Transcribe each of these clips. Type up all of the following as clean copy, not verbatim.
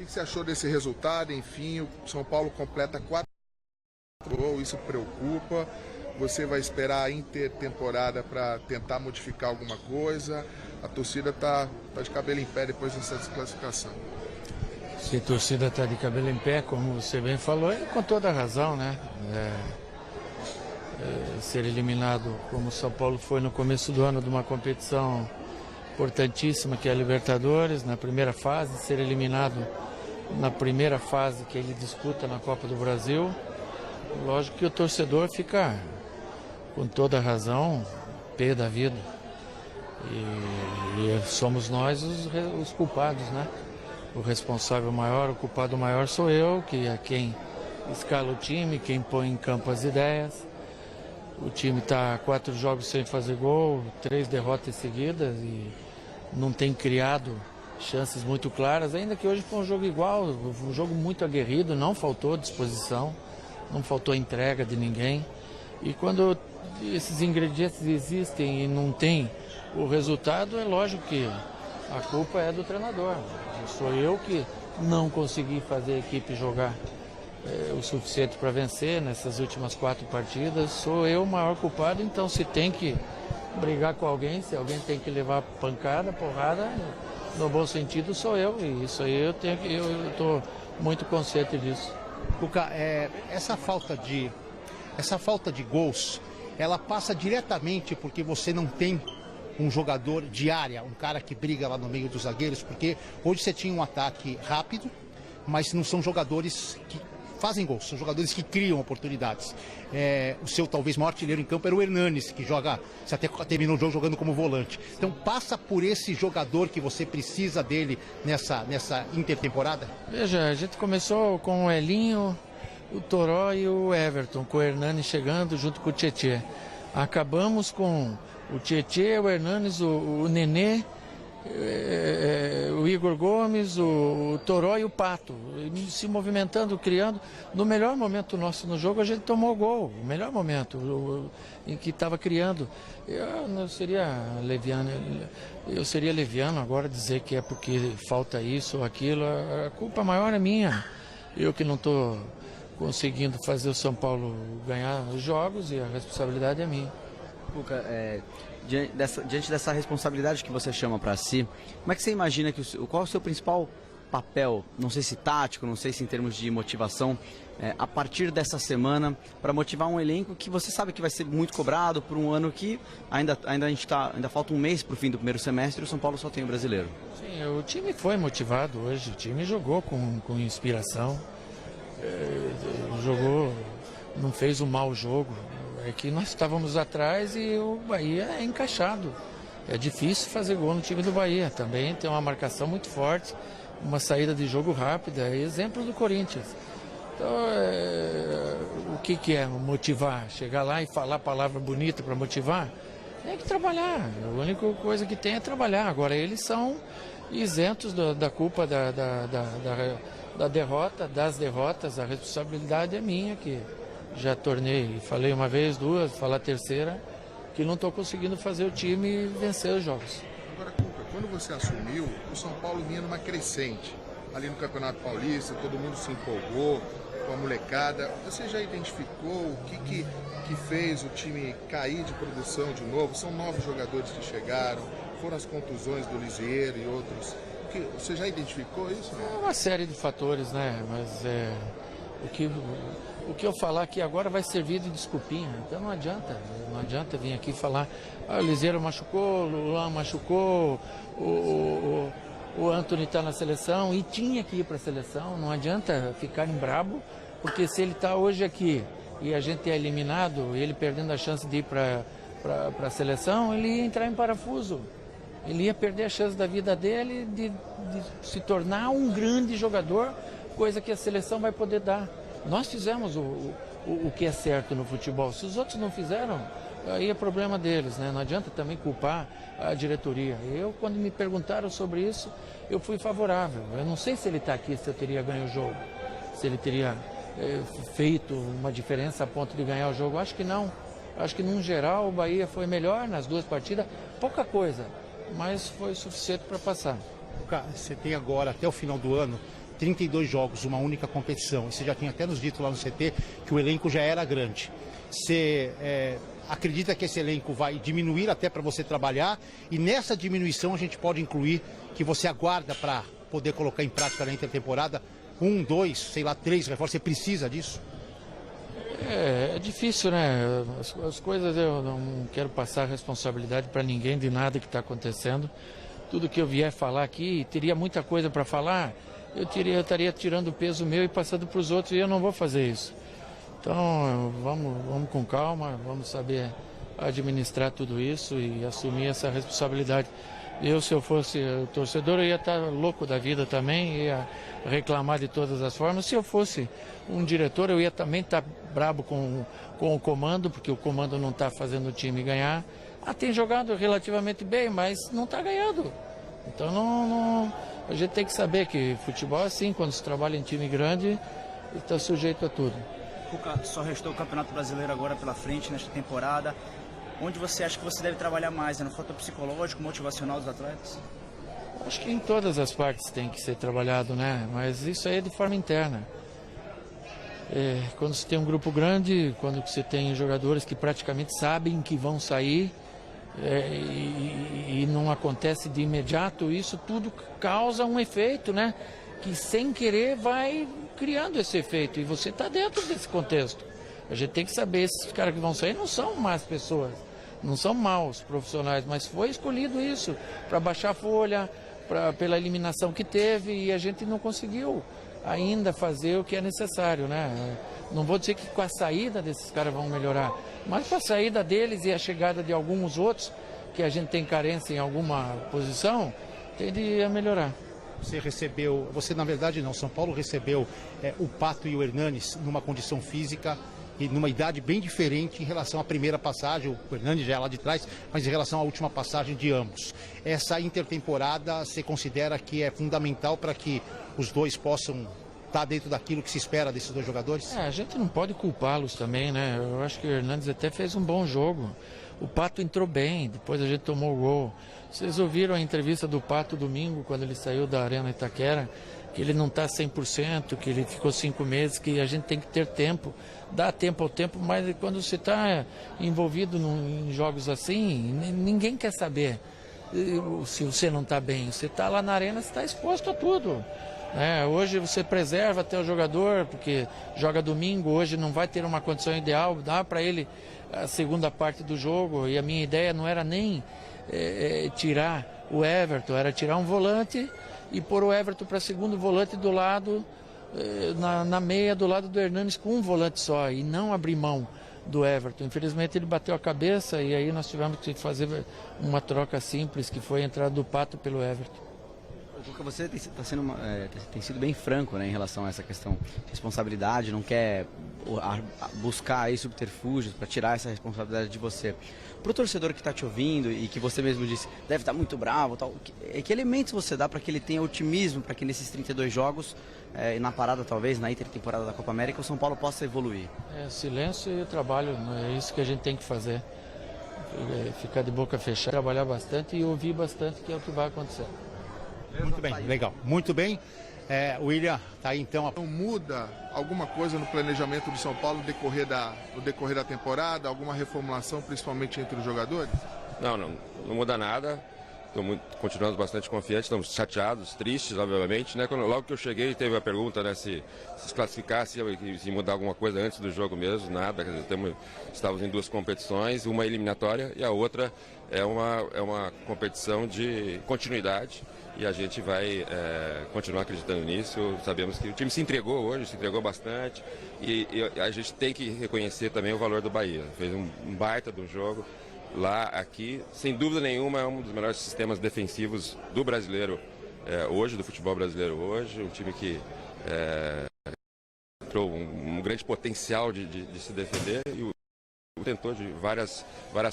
que você achou desse resultado? Enfim, o São Paulo completa 4 gols, isso preocupa. Você vai esperar a intertemporada para tentar modificar alguma coisa? A torcida tá de cabelo em pé depois dessa desclassificação. Se a torcida está de cabelo em pé, como você bem falou, e com toda razão, né? Ser eliminado, como o São Paulo foi no começo do ano, de uma competição importantíssima que é a Libertadores, na primeira fase, ser eliminado na primeira fase que ele disputa na Copa do Brasil. Lógico que o torcedor fica, com toda razão, pé da vida. E somos nós os culpados, né? O responsável maior, o culpado maior sou eu, que é quem escala o time, quem põe em campo as ideias. O time está 4 jogos sem fazer gol, 3 derrotas seguidas e não tem criado chances muito claras, ainda que hoje foi um jogo igual, um jogo muito aguerrido, não faltou disposição, não faltou entrega de ninguém. E quando esses ingredientes existem e não tem o resultado, é lógico que a culpa é do treinador. Sou eu que não consegui fazer a equipe jogar o suficiente para vencer nessas últimas 4 partidas. Sou eu o maior culpado, então se tem que brigar com alguém, se alguém tem que levar pancada, porrada, no bom sentido sou eu. E isso aí eu estou muito consciente disso. Cuca, essa falta de gols, ela passa diretamente porque você não tem um jogador de área, um cara que briga lá no meio dos zagueiros, porque hoje você tinha um ataque rápido, mas não são jogadores que fazem gols, são jogadores que criam oportunidades. O seu talvez maior artilheiro em campo era o Hernanes, que joga, você até terminou o jogo jogando como volante. Então passa por esse jogador que você precisa dele nessa intertemporada? Veja, a gente começou com o Elinho, o Toró e o Everton, com o Hernanes chegando junto com o Tietê. Acabamos com o Tietê, o Hernanes, o Nenê, o Igor Gomes, o Toró e o Pato, se movimentando, criando. No melhor momento nosso no jogo, a gente tomou gol. O melhor momento em que estava criando. Eu seria leviano agora dizer que é porque falta isso ou aquilo. A culpa maior é minha. Eu que não estou conseguindo fazer o São Paulo ganhar os jogos e a responsabilidade é minha. Cuca, diante dessa responsabilidade que você chama para si, como é que você imagina qual é o seu principal papel, não sei se tático, não sei se em termos de motivação, a partir dessa semana, para motivar um elenco que você sabe que vai ser muito cobrado por um ano que ainda falta um mês para o fim do primeiro semestre e o São Paulo só tem o Brasileiro? Sim, o time foi motivado hoje, o time jogou com inspiração, jogou, não fez um mau jogo. É que nós estávamos atrás e o Bahia é encaixado. É difícil fazer gol no time do Bahia. Também tem uma marcação muito forte, uma saída de jogo rápida. É exemplo do Corinthians. Então, o que é motivar? Chegar lá e falar palavra bonita para motivar? Tem que trabalhar. A única coisa que tem é trabalhar. Agora, eles são isentos da culpa da derrota, das derrotas. A responsabilidade é minha aqui. Já tornei, falei uma vez, 2, falar a terceira, que não estou conseguindo fazer o time vencer os jogos. Agora, Cuca, quando você assumiu, o São Paulo vinha numa crescente. Ali no Campeonato Paulista, todo mundo se empolgou com a molecada. Você já identificou o que fez o time cair de produção de novo? São 9 jogadores que chegaram, foram as contusões do Lisieiro e outros. Você já identificou isso? É uma série de fatores, né? Mas o que eu falar aqui agora vai servir de desculpinha, então não adianta vir aqui falar, o Lisieiro machucou, o Luan machucou, o Antony está na seleção e tinha que ir para a seleção, não adianta ficar em brabo, porque se ele está hoje aqui e a gente é eliminado, ele perdendo a chance de ir para a seleção, ele ia entrar em parafuso, ele ia perder a chance da vida dele de se tornar um grande jogador, coisa que a seleção vai poder dar. Nós fizemos o que é certo no futebol. Se os outros não fizeram, aí é problema deles, né? Não adianta também culpar a diretoria. Eu, quando me perguntaram sobre isso, eu fui favorável. Eu não sei se ele está aqui, se eu teria ganho o jogo, se ele teria feito uma diferença a ponto de ganhar o jogo. Acho que não. Acho que, num geral, o Bahia foi melhor nas 2 partidas. Pouca coisa, mas foi suficiente para passar. Você tem agora, até o final do ano, 32 jogos, uma única competição. E você já tinha até nos dito lá no CT que o elenco já era grande. Você acredita que esse elenco vai diminuir até para você trabalhar? E nessa diminuição a gente pode incluir que você aguarda para poder colocar em prática na intertemporada 1, 2, sei lá, 3 reforços? Você precisa disso? É difícil, né? As coisas, eu não quero passar responsabilidade para ninguém de nada que está acontecendo. Tudo que eu vier falar aqui, teria muita coisa para falar, eu estaria tirando o peso meu e passando para os outros, e eu não vou fazer isso. Então, vamos com calma, vamos saber administrar tudo isso e assumir essa responsabilidade. Se eu fosse torcedor, eu ia estar louco da vida também, ia reclamar de todas as formas. Se eu fosse um diretor, eu ia também estar brabo com o comando, porque o comando não está fazendo o time ganhar. Tem jogado relativamente bem, mas não está ganhando. Então a gente tem que saber que futebol é assim, quando se trabalha em time grande, está sujeito a tudo. Cuca, só restou o Campeonato Brasileiro agora pela frente nesta temporada. Onde você acha que você deve trabalhar mais? No fator psicológico, motivacional dos atletas? Acho que em todas as partes tem que ser trabalhado, né? Mas isso aí é de forma interna. Quando você tem um grupo grande, quando você tem jogadores que praticamente sabem que vão sair e não acontece de imediato, isso tudo causa um efeito, né? Que sem querer vai criando esse efeito e você está dentro desse contexto. A gente tem que saber, esses caras que vão sair não são más pessoas, não são maus profissionais, mas foi escolhido isso para baixar a folha, pela eliminação que teve, e a gente não conseguiu ainda fazer o que é necessário, né? Não vou dizer que com a saída desses caras vão melhorar, mas com a saída deles e a chegada de alguns outros, que a gente tem carência em alguma posição, tende a melhorar. Você na verdade não, São Paulo recebeu o Pato e o Hernanes numa condição física e numa idade bem diferente em relação à primeira passagem. O Hernanes já é lá de trás, mas em relação à última passagem de ambos. Essa intertemporada, você considera que é fundamental para que os dois possam estar dentro daquilo que se espera desses dois jogadores? A gente não pode culpá-los também, né? Eu acho que o Hernanes até fez um bom jogo. O Pato entrou bem, depois a gente tomou o gol. Vocês ouviram a entrevista do Pato domingo, quando ele saiu da Arena Itaquera, que ele não está 100%, que ele ficou 5 meses, que a gente tem que ter tempo, dá tempo ao tempo, mas quando você está envolvido em jogos assim, ninguém quer saber se você não está bem. Você está lá na arena, você está exposto a tudo. Hoje você preserva até o jogador, porque joga domingo, hoje não vai ter uma condição ideal, dá para ele a segunda parte do jogo, e a minha ideia não era nem tirar o Everton, era tirar um volante e pôr o Everton para segundo volante do lado, na meia do lado do Hernanes, com um volante só, e não abrir mão do Everton. Infelizmente ele bateu a cabeça e aí nós tivemos que fazer uma troca simples, que foi a entrada do Pato pelo Everton. Cuca, você tem sido bem franco, né, em relação a essa questão de responsabilidade, não quer buscar aí subterfúgios para tirar essa responsabilidade de você. Para o torcedor que está te ouvindo e que você mesmo disse, deve estar muito bravo, tal, que elementos você dá para que ele tenha otimismo, para que nesses 32 jogos, e na parada talvez, na intertemporada da Copa América, o São Paulo possa evoluir? Silêncio e trabalho, é isso que a gente tem que fazer. Ficar de boca fechada, trabalhar bastante e ouvir bastante, que é o que vai acontecer. Muito bem, legal. Muito bem. William, tá aí então. Não muda alguma coisa no planejamento do São Paulo no decorrer da temporada? Alguma reformulação, principalmente entre os jogadores? Não muda nada. Continuamos bastante confiantes, estamos chateados, tristes, obviamente, né? Logo que eu cheguei, teve a pergunta, né, se classificasse, se mudar alguma coisa antes do jogo mesmo, nada. Quer dizer, estávamos em 2 competições, uma eliminatória e a outra é uma competição de continuidade, e a gente vai continuar acreditando nisso. Sabemos que o time se entregou hoje, se entregou bastante, e a gente tem que reconhecer também o valor do Bahia. Fez um baita do jogo. Lá, aqui, sem dúvida nenhuma, é um dos melhores sistemas defensivos do brasileiro hoje, do futebol brasileiro hoje. Um time que entrou um grande potencial de se defender e tentou de várias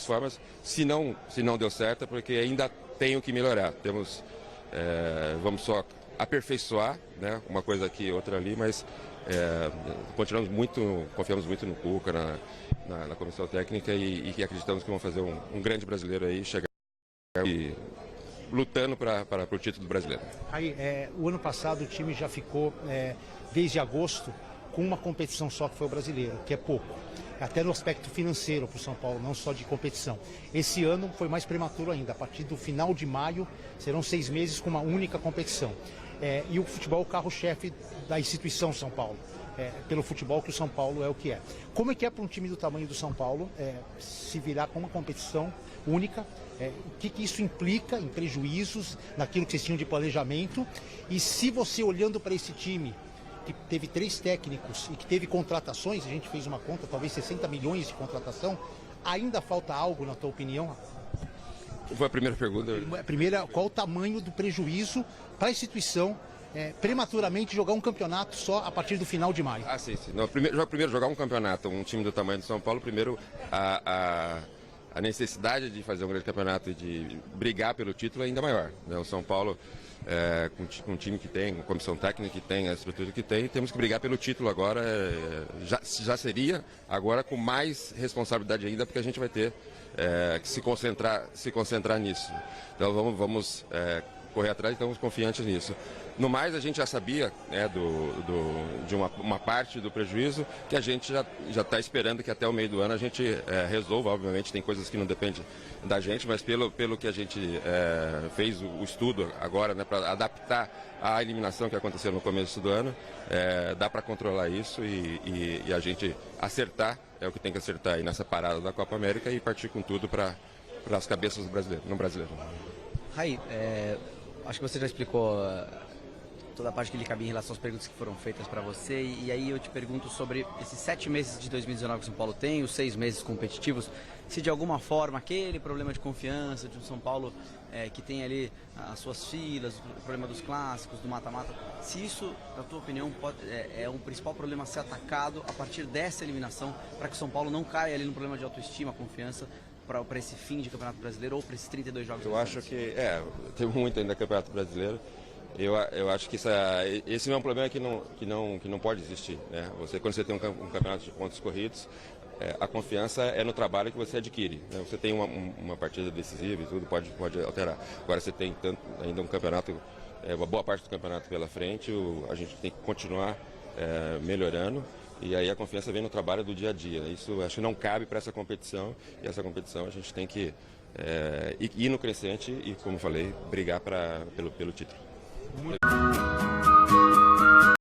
formas. Se não deu certo, é porque ainda tem o que melhorar. Vamos só aperfeiçoar, né, uma coisa aqui, outra ali, mas confiamos muito no Cuca, na comissão técnica, e acreditamos que vão fazer um grande brasileiro aí, chegar e lutando para o título brasileiro. Aí, o ano passado o time já ficou, desde agosto, com uma competição só, que foi o Brasileiro, que é pouco. Até no aspecto financeiro para o São Paulo, não só de competição. Esse ano foi mais prematuro ainda. A partir do final de maio, serão 6 meses com uma única competição. E o futebol é o carro-chefe da instituição São Paulo. Pelo futebol que o São Paulo é o que é. Como é que é para um time do tamanho do São Paulo se virar com uma competição única? O que isso implica em prejuízos naquilo que vocês tinham de planejamento? E se você, olhando para esse time, que teve 3 técnicos e que teve contratações, a gente fez uma conta, talvez 60 milhões de contratação, ainda falta algo, na tua opinião? Foi a primeira pergunta. Primeira, qual o tamanho do prejuízo para a instituição prematuramente jogar um campeonato só a partir do final de maio? Ah, sim. Não, primeiro jogar um campeonato, um time do tamanho do São Paulo, primeiro a necessidade de fazer um grande campeonato e de brigar pelo título é ainda maior, né? O São Paulo, com o time que tem, com a comissão técnica que tem, a estrutura que tem, temos que brigar pelo título agora. Já seria, agora com mais responsabilidade ainda, porque a gente vai ter que se concentrar nisso. Então vamos correr atrás, estamos confiantes nisso. No mais, a gente já sabia, né, de uma parte do prejuízo que a gente já está esperando que até o meio do ano a gente resolva. Obviamente tem coisas que não dependem da gente, mas pelo que a gente fez o estudo agora, né, para adaptar à eliminação que aconteceu no começo do ano, dá para controlar isso e a gente acertar, é o que tem que acertar aí nessa parada da Copa América e partir com tudo para as cabeças do brasileiro, no brasileiro. Raí, acho que você já explicou toda a parte que lhe cabia em relação às perguntas que foram feitas para você, e aí eu te pergunto sobre esses 7 meses de 2019 que o São Paulo tem, os 6 meses competitivos, se de alguma forma aquele problema de confiança de um São Paulo que tem ali as suas filas, o problema dos clássicos, do mata-mata, se isso, na tua opinião, é um principal problema a ser atacado a partir dessa eliminação, para que o São Paulo não caia ali no problema de autoestima, confiança, para esse fim de Campeonato Brasileiro ou para esses 32 jogos? Eu acho que, tem muito ainda Campeonato Brasileiro. Eu acho que esse não é um problema que não pode existir, né? Quando você tem um campeonato de pontos corridos, a confiança é no trabalho que você adquire, né? Você tem uma partida decisiva e tudo pode alterar. Agora você tem ainda um campeonato, uma boa parte do campeonato pela frente, a gente tem que continuar melhorando. E aí a confiança vem no trabalho do dia a dia. Isso acho que não cabe para essa competição, e essa competição a gente tem que ir no crescente e, como falei, brigar pelo título.